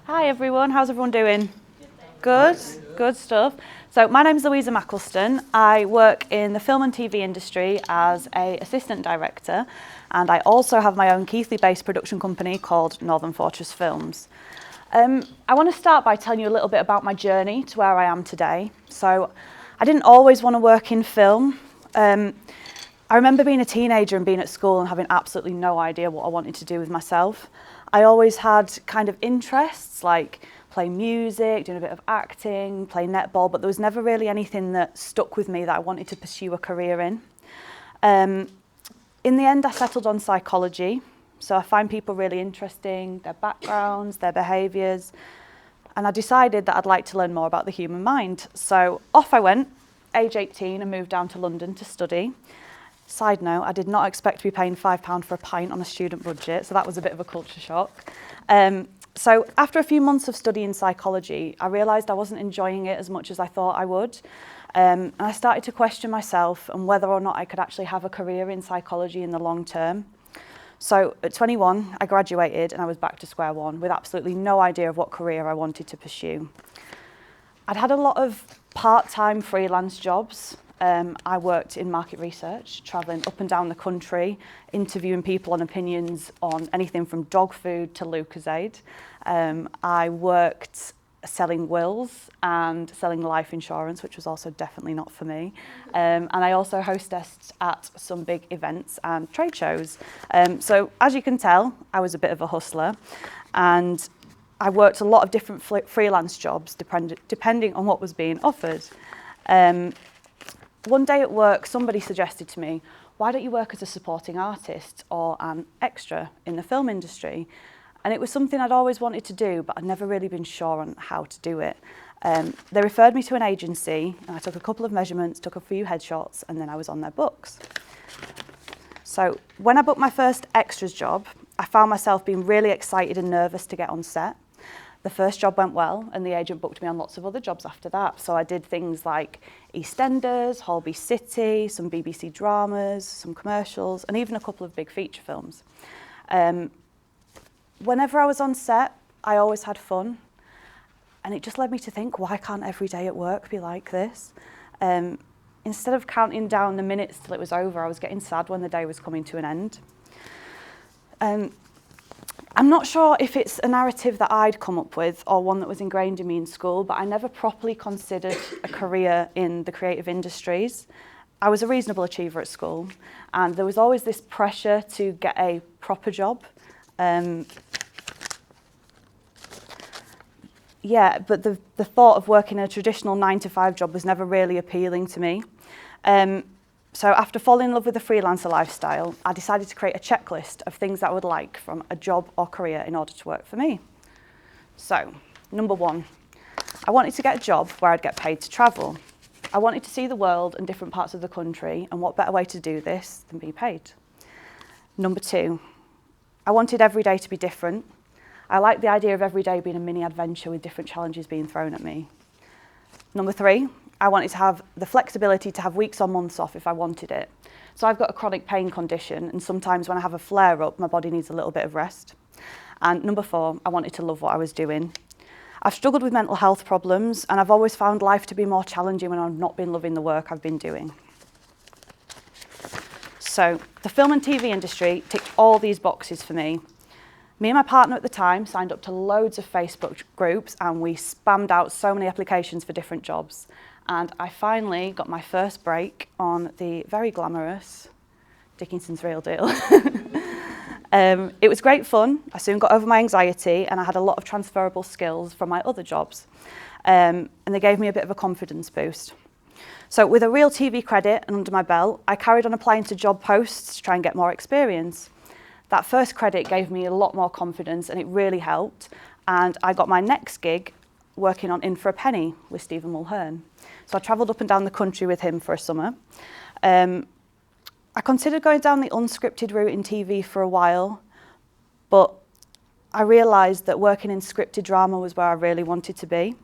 Hi everyone, how's everyone doing? Good, good stuff. So my name's Louisa Mackleston. I work in the film and TV industry as an assistant director, and I also have my own Keighley-based production company called Northern Fortress Films. I want to start by telling you a little bit about my journey to where I am today. So I didn't always want to work in film. I remember being a teenager and being at school and having absolutely no idea what I wanted to do with myself. I always had kind of interests like playing music, doing a bit of acting, playing netball, but there was never really anything that stuck with me that I wanted to pursue a career in. In the end, I settled on psychology. So I find people really interesting, their backgrounds, their behaviours, and I decided that I'd like to learn more about the human mind. So off I went, age 18, and moved down to London to study. Side note, I did not expect to be paying £5 for a pint on a student budget, so that was a bit of a culture shock. So after a few months of studying psychology, I realised I wasn't enjoying it as much as I thought I would. And I started to question myself and whether or not I could actually have a career in psychology in the long term. So at 21, I graduated and I was back to square one with absolutely no idea of what career I wanted to pursue. I'd had a lot of part-time freelance jobs. I worked in market research, travelling up and down the country, interviewing people on opinions on anything from dog food to Lucozade. I worked selling wills and selling life insurance, which was also definitely not for me. And I also hostessed at some big events and trade shows. So as you can tell, I was a bit of a hustler, and I worked a lot of different freelance jobs depending on what was being offered. One day at work, somebody suggested to me, why don't you work as a supporting artist or an extra in the film industry? And it was something I'd always wanted to do, but I'd never really been sure on how to do it. They referred me to an agency, and I took a couple of measurements, took a few headshots, and then I was on their books. So when I booked my first extras job, I found myself being really excited and nervous to get on set. The first job went well, and the agent booked me on lots of other jobs after that. So I did things like EastEnders, Holby City, some BBC dramas, some commercials, and even a couple of big feature films. Whenever I was on set, I always had fun. And it just led me to think, why can't every day at work be like this? Instead of counting down the minutes till it was over, I was getting sad when the day was coming to an end. I'm not sure if it's a narrative that I'd come up with or one that was ingrained in me in school, but I never properly considered a career in the creative industries. I was a reasonable achiever at school, and there was always this pressure to get a proper job. But the thought of working a traditional 9-to-5 job was never really appealing to me. So after falling in love with the freelancer lifestyle, I decided to create a checklist of things that I would like from a job or career in order to work for me. So, number 1, I wanted to get a job where I'd get paid to travel. I wanted to see the world and different parts of the country, and what better way to do this than be paid? Number 2, I wanted every day to be different. I liked the idea of every day being a mini adventure with different challenges being thrown at me. Number 3, I wanted to have the flexibility to have weeks or months off if I wanted it. So I've got a chronic pain condition, and sometimes when I have a flare-up, my body needs a little bit of rest. And number 4, I wanted to love what I was doing. I've struggled with mental health problems, and I've always found life to be more challenging when I've not been loving the work I've been doing. So the film and TV industry ticked all these boxes for me. Me and my partner at the time signed up to loads of Facebook groups, and we spammed out so many applications for different jobs. And I finally got my first break on the very glamorous Dickinson's Real Deal. It was great fun. I soon got over my anxiety, and I had a lot of transferable skills from my other jobs. And they gave me a bit of a confidence boost. So with a real TV credit and under my belt, I carried on applying to job posts to try and get more experience. That first credit gave me a lot more confidence, and it really helped. And I got my next gig working on In for a Penny with Stephen Mulhern. So I travelled up and down the country with him for a summer. I considered going down the unscripted route in TV for a while, but I realised that working in scripted drama was where I really wanted to be.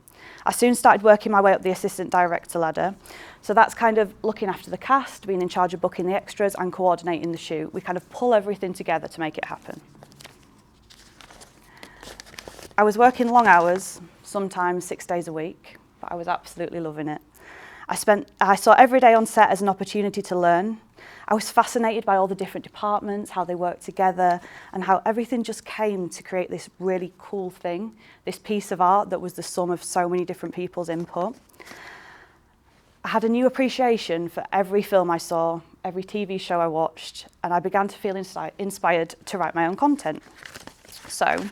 I soon started working my way up the assistant director ladder. So that's kind of looking after the cast, being in charge of booking the extras and coordinating the shoot. We kind of pull everything together to make it happen. I was working long hours, sometimes 6 days a week, but I was absolutely loving it. I saw every day on set as an opportunity to learn. I was fascinated by all the different departments, how they worked together, and how everything just came to create this really cool thing, this piece of art that was the sum of so many different people's input. I had a new appreciation for every film I saw, every TV show I watched, and I began to feel inspired to write my own content. So,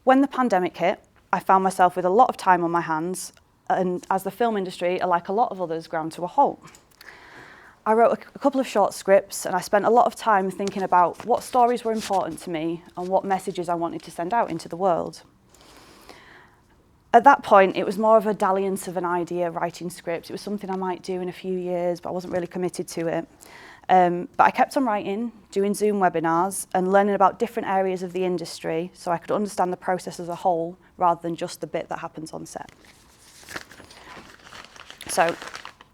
when the pandemic hit, I found myself with a lot of time on my hands, and as the film industry, like a lot of others, ground to a halt. I wrote a couple of short scripts, and I spent a lot of time thinking about what stories were important to me and what messages I wanted to send out into the world. At that point, it was more of a dalliance of an idea, writing scripts. It was something I might do in a few years, but I wasn't really committed to it. But I kept on writing, doing Zoom webinars, and learning about different areas of the industry so I could understand the process as a whole rather than just the bit that happens on set. So,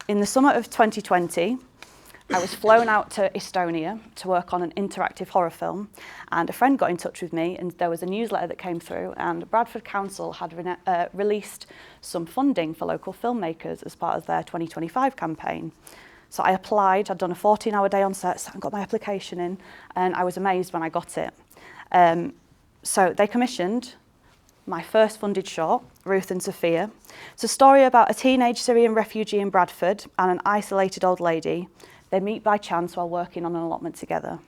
in the summer of 2020, I was flown out to Estonia to work on an interactive horror film, and a friend got in touch with me, and there was a newsletter that came through, and Bradford Council had released some funding for local filmmakers as part of their 2025 campaign. So I applied, I'd done a 14-hour day on set, so I got my application in, and I was amazed when I got it. So they commissioned my first funded short, Ruth and Sophia. It's a story about a teenage Syrian refugee in Bradford and an isolated old lady. They meet by chance while working on an allotment together.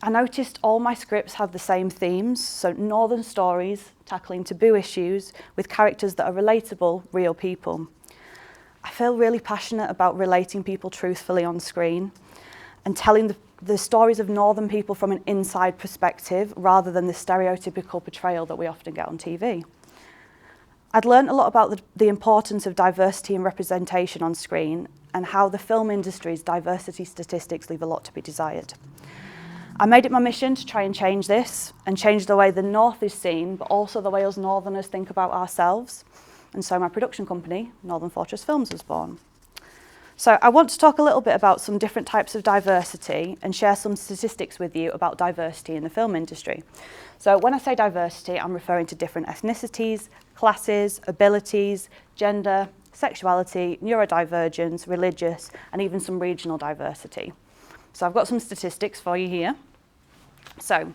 I noticed all my scripts have the same themes, so northern stories tackling taboo issues with characters that are relatable, real people. I feel really passionate about relating people truthfully on screen and telling the stories of northern people from an inside perspective rather than the stereotypical portrayal that we often get on TV. I'd learned a lot about the importance of diversity and representation on screen and how the film industry's diversity statistics leave a lot to be desired. I made it my mission to try and change this and change the way the North is seen, but also the way us Northerners think about ourselves. And so my production company, Northern Fortress Films, was born. So I want to talk a little bit about some different types of diversity and share some statistics with you about diversity in the film industry. So when I say diversity, I'm referring to different ethnicities, classes, abilities, gender, sexuality, neurodivergence, religious, and even some regional diversity. So I've got some statistics for you here. So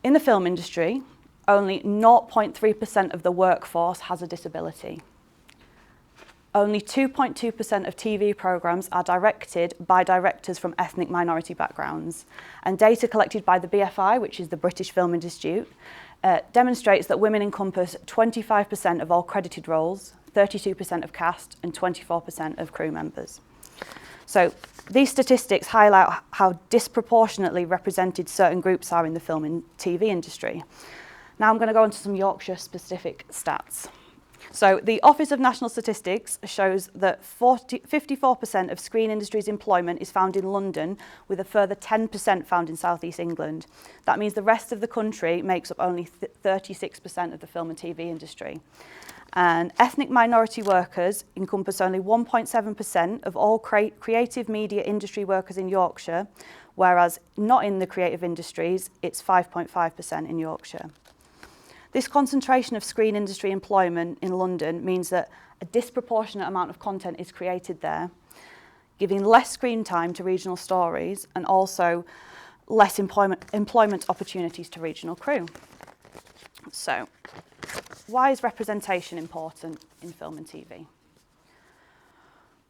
in the film industry, only 0.3% of the workforce has a disability. Only 2.2% of TV programmes are directed by directors from ethnic minority backgrounds. And data collected by the BFI, which is the British Film Institute, demonstrates that women encompass 25% of all credited roles, 32% of cast, and 24% of crew members. So these statistics highlight how disproportionately represented certain groups are in the film and TV industry. Now I'm going to go on to some Yorkshire-specific stats. So the Office of National Statistics shows that 54% of screen industry's employment is found in London, with a further 10% found in South East England. That means the rest of the country makes up only 36% of the film and TV industry. And ethnic minority workers encompass only 1.7% of all creative media industry workers in Yorkshire, whereas not in the creative industries, it's 5.5% in Yorkshire. This concentration of screen industry employment in London means that a disproportionate amount of content is created there, giving less screen time to regional stories and also less employment opportunities to regional crew. So, why is representation important in film and TV?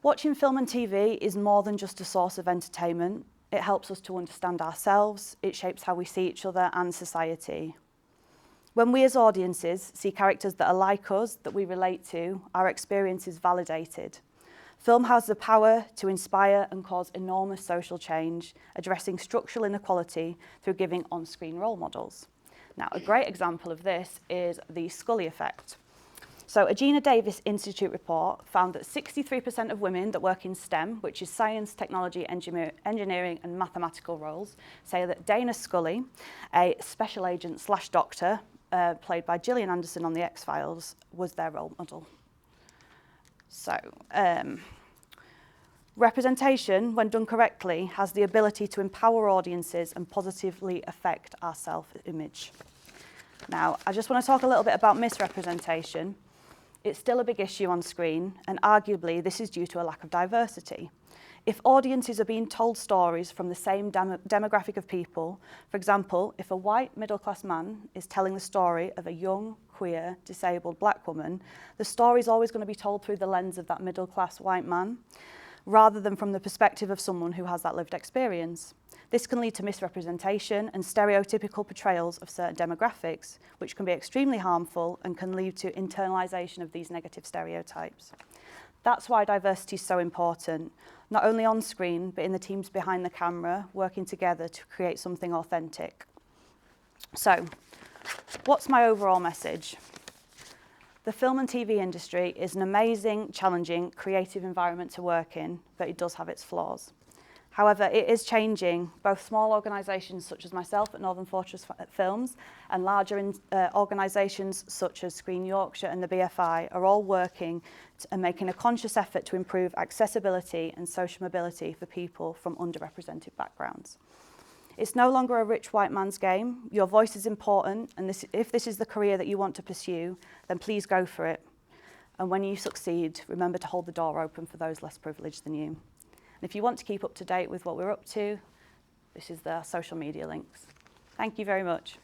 Watching film and TV is more than just a source of entertainment. It helps us to understand ourselves, it shapes how we see each other and society. When we as audiences see characters that are like us, that we relate to, our experience is validated. Film has the power to inspire and cause enormous social change, addressing structural inequality through giving on-screen role models. Now, a great example of this is the Scully Effect. So a Gina Davis Institute report found that 63% of women that work in STEM, which is science, technology, engineering and mathematical roles, say that Dana Scully, a special agent / doctor, played by Gillian Anderson on The X-Files, was their role model. So, Representation, when done correctly, has the ability to empower audiences and positively affect our self-image. Now, I just want to talk a little bit about misrepresentation. It's still a big issue on screen, and arguably this is due to a lack of diversity. If audiences are being told stories from the same demographic of people, for example, if a white middle-class man is telling the story of a young, queer, disabled black woman, the story is always going to be told through the lens of that middle-class white man, rather than from the perspective of someone who has that lived experience. This can lead to misrepresentation and stereotypical portrayals of certain demographics, which can be extremely harmful and can lead to internalisation of these negative stereotypes. That's why diversity is so important, not only on screen, but in the teams behind the camera, working together to create something authentic. So, what's my overall message? The film and TV industry is an amazing, challenging, creative environment to work in, but it does have its flaws. However, it is changing. Both small organisations such as myself at Northern Fortress Films and larger organisations such as Screen Yorkshire and the BFI are all working and making a conscious effort to improve accessibility and social mobility for people from underrepresented backgrounds. It's no longer a rich white man's game. Your voice is important, and if this is the career that you want to pursue, then please go for it. And when you succeed, remember to hold the door open for those less privileged than you. And if you want to keep up to date with what we're up to, this is the social media links. Thank you very much.